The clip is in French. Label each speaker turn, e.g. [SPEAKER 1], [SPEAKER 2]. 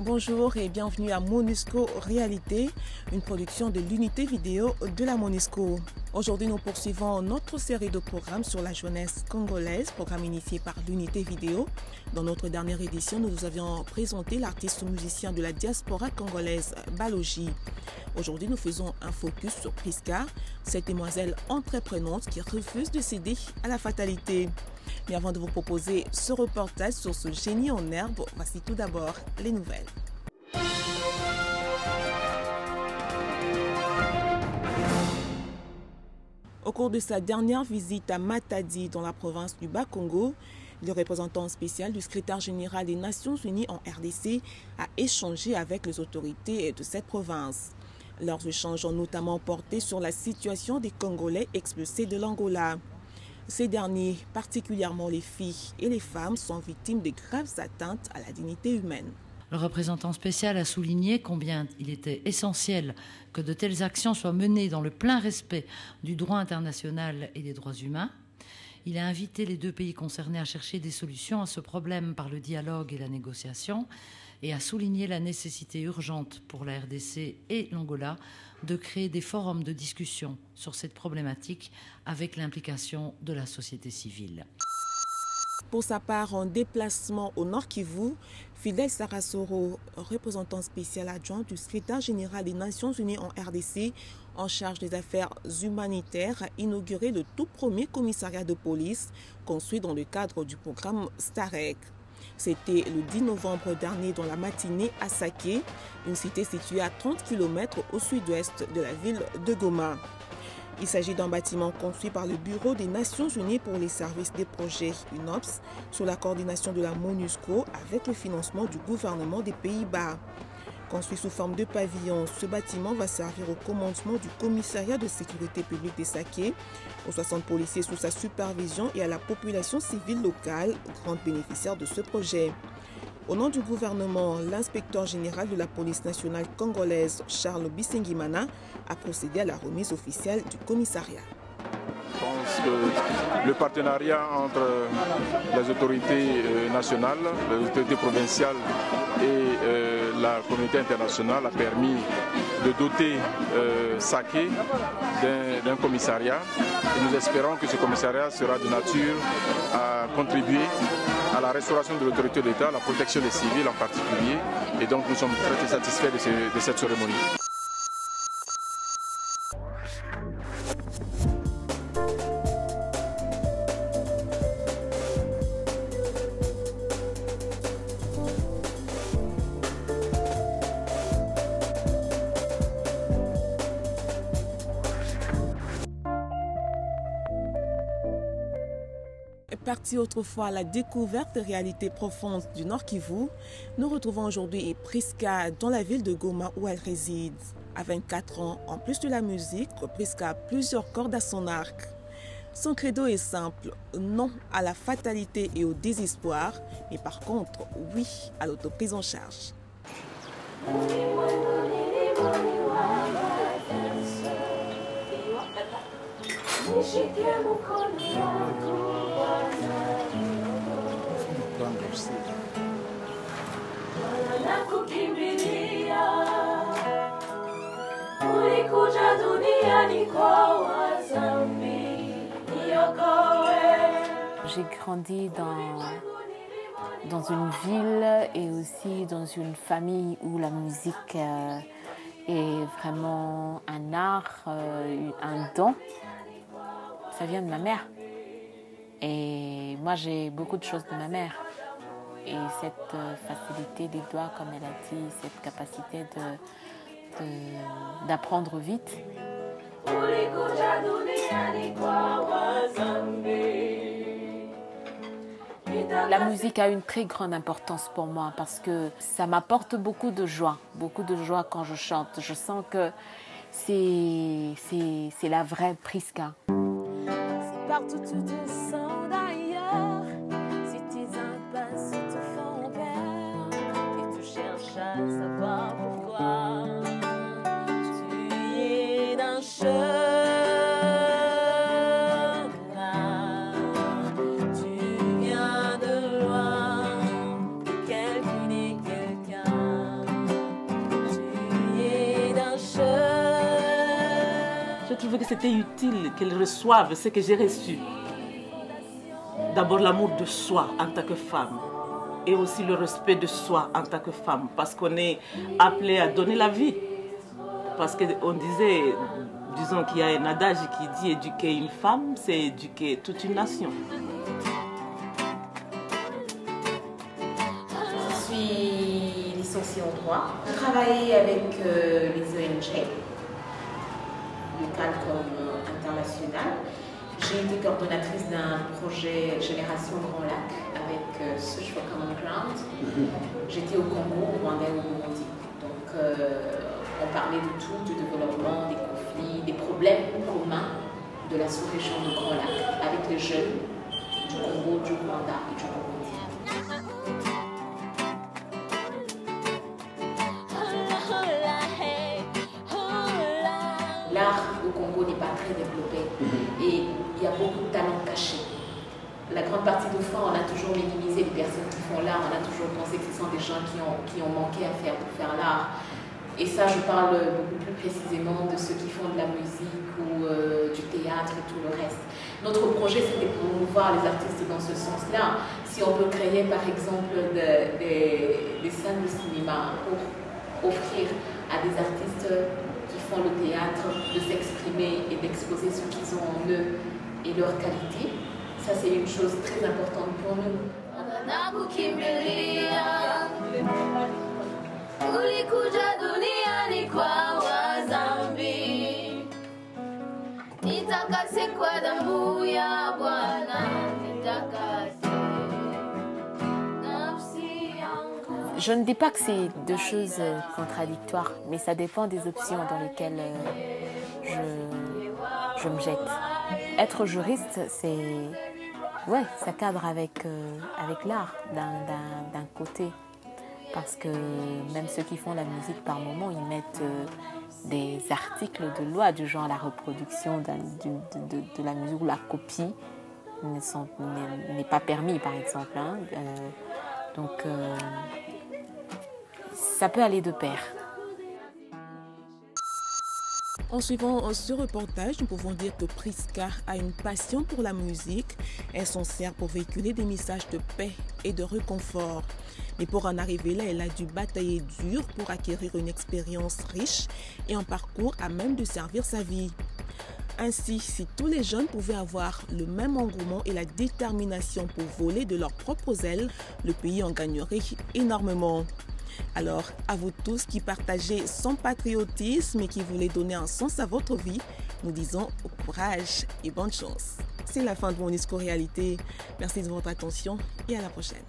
[SPEAKER 1] Bonjour et bienvenue à MONUSCO Réalité, une production de l'unité vidéo de la MONUSCO. Aujourd'hui, nous poursuivons notre série de programmes sur la jeunesse congolaise, programme initié par l'unité vidéo. Dans notre dernière édition, nous vous avions présenté l'artiste musicien de la diaspora congolaise, Balogi. Aujourd'hui, nous faisons un focus sur Priska, cette demoiselle entreprenante qui refuse de céder à la fatalité. Mais avant de vous proposer ce reportage sur ce génie en herbe, voici tout d'abord les nouvelles. Au cours de sa dernière visite à Matadi dans la province du Bas-Congo, le représentant spécial du secrétaire général des Nations Unies en RDC a échangé avec les autorités de cette province. Leurs échanges ont notamment porté sur la situation des Congolais expulsés de l'Angola. Ces derniers, particulièrement les filles et les femmes, sont victimes de graves atteintes à la dignité humaine.
[SPEAKER 2] Le représentant spécial a souligné combien il était essentiel que de telles actions soient menées dans le plein respect du droit international et des droits humains. Il a invité les deux pays concernés à chercher des solutions à ce problème par le dialogue et la négociation et a souligné la nécessité urgente pour la RDC et l'Angola de créer des forums de discussion sur cette problématique avec l'implication de la société civile.
[SPEAKER 1] Pour sa part, en déplacement au Nord Kivu, Fidel Sarasoro, représentant spécial adjoint du secrétaire général des Nations Unies en RDC, en charge des affaires humanitaires, a inauguré le tout premier commissariat de police construit dans le cadre du programme STAREC. C'était le 10 novembre dernier dans la matinée à Saké, une cité située à 30 km au sud-ouest de la ville de Goma. Il s'agit d'un bâtiment construit par le Bureau des Nations Unies pour les services des projets UNOPS sous la coordination de la MONUSCO avec le financement du gouvernement des Pays-Bas. Construit sous forme de pavillon, ce bâtiment va servir au commandement du commissariat de sécurité publique des Saké, aux 60 policiers sous sa supervision et à la population civile locale, grande bénéficiaire de ce projet. Au nom du gouvernement, l'inspecteur général de la police nationale congolaise, Charles Bisengimana, a procédé à la remise officielle du commissariat.
[SPEAKER 3] Je pense que le partenariat entre les autorités nationales, les autorités provinciales et la communauté internationale a permis de doter Saké d'un commissariat. Et nous espérons que ce commissariat sera de nature à contribuer à la restauration de l'autorité de l'État, à la protection des civils en particulier. Et donc nous sommes très satisfaits de cette cérémonie.
[SPEAKER 1] Parti autrefois à la découverte des réalités profondes du Nord Kivu, nous retrouvons aujourd'hui Priska dans la ville de Goma où elle réside. À 24 ans, en plus de la musique, Priska a plusieurs cordes à son arc. Son credo est simple, non à la fatalité et au désespoir, mais par contre, oui à l'autoprise en charge.
[SPEAKER 4] J'ai grandi dans une ville et aussi dans une famille où la musique est vraiment un art, un don. Ça vient de ma mère. Et moi, j'ai beaucoup de choses de ma mère. Et cette facilité des doigts, comme elle a dit, cette capacité d'apprendre vite. La musique a une très grande importance pour moi parce que ça m'apporte beaucoup de joie quand je chante. Je sens que c'est la vraie Priska. Si partout tu te sens d'ailleurs, si tes impasses te font peur et tu cherches à savoir pourquoi, tu es d'un chemin. Tu viens de loin, quelqu'un et quelqu'un.
[SPEAKER 5] trouvé que c'était utile qu'elles reçoivent ce que j'ai reçu. D'abord l'amour de soi en tant que femme et aussi le respect de soi en tant que femme, parce qu'on est appelé à donner la vie. Parce qu'on disait, disons qu'il y a un adage qui dit éduquer une femme, c'est éduquer toute une nation.
[SPEAKER 6] Je suis licenciée en droit. Je travaille avec les ONG, locales comme internationales. J'ai été coordonnatrice d'un projet Génération Grand Lac avec Search for Common Ground. J'étais au Congo, au Rwanda et au Burundi. Donc, on parlait de tout, du développement, des conflits, des problèmes communs de la sous-région de Grand Lac avec les jeunes du Congo, du Rwanda et du Burundi. L'art au Congo n'est pas très développé et il y a beaucoup de talents cachés. La grande partie de fois, on a toujours minimisé les personnes qui font l'art, on a toujours pensé que ce sont des gens qui ont manqué à faire pour faire l'art. Et ça, je parle beaucoup plus précisément de ceux qui font de la musique ou du théâtre et tout le reste. Notre projet, c'était de promouvoir les artistes dans ce sens-là. Si on peut créer, par exemple, des salles de cinéma pour offrir à des artistes qui font le théâtre de s'exprimer et d'exposer ce qu'ils ont en eux et leur qualité, ça, c'est une chose très importante pour nous.
[SPEAKER 4] Je ne dis pas que c'est deux choses contradictoires, mais ça dépend des options dans lesquelles je me jette. Être juriste, ouais, ça cadre avec l'art d'un côté. Parce que même ceux qui font la musique par moment, ils mettent des articles de loi du genre la reproduction de la musique ou la copie n'est pas permis, par exemple. Hein. Donc, ça peut aller de pair.
[SPEAKER 1] En suivant ce reportage, nous pouvons dire que Prisca a une passion pour la musique. Elle s'en sert pour véhiculer des messages de paix et de réconfort. Mais pour en arriver là, elle a dû batailler dur pour acquérir une expérience riche et un parcours à même de servir sa vie. Ainsi, si tous les jeunes pouvaient avoir le même engouement et la détermination pour voler de leurs propres ailes, le pays en gagnerait énormément. Alors, à vous tous qui partagez son patriotisme et qui voulez donner un sens à votre vie, nous disons courage et bonne chance. C'est la fin de mon discours réalité. Merci de votre attention et à la prochaine.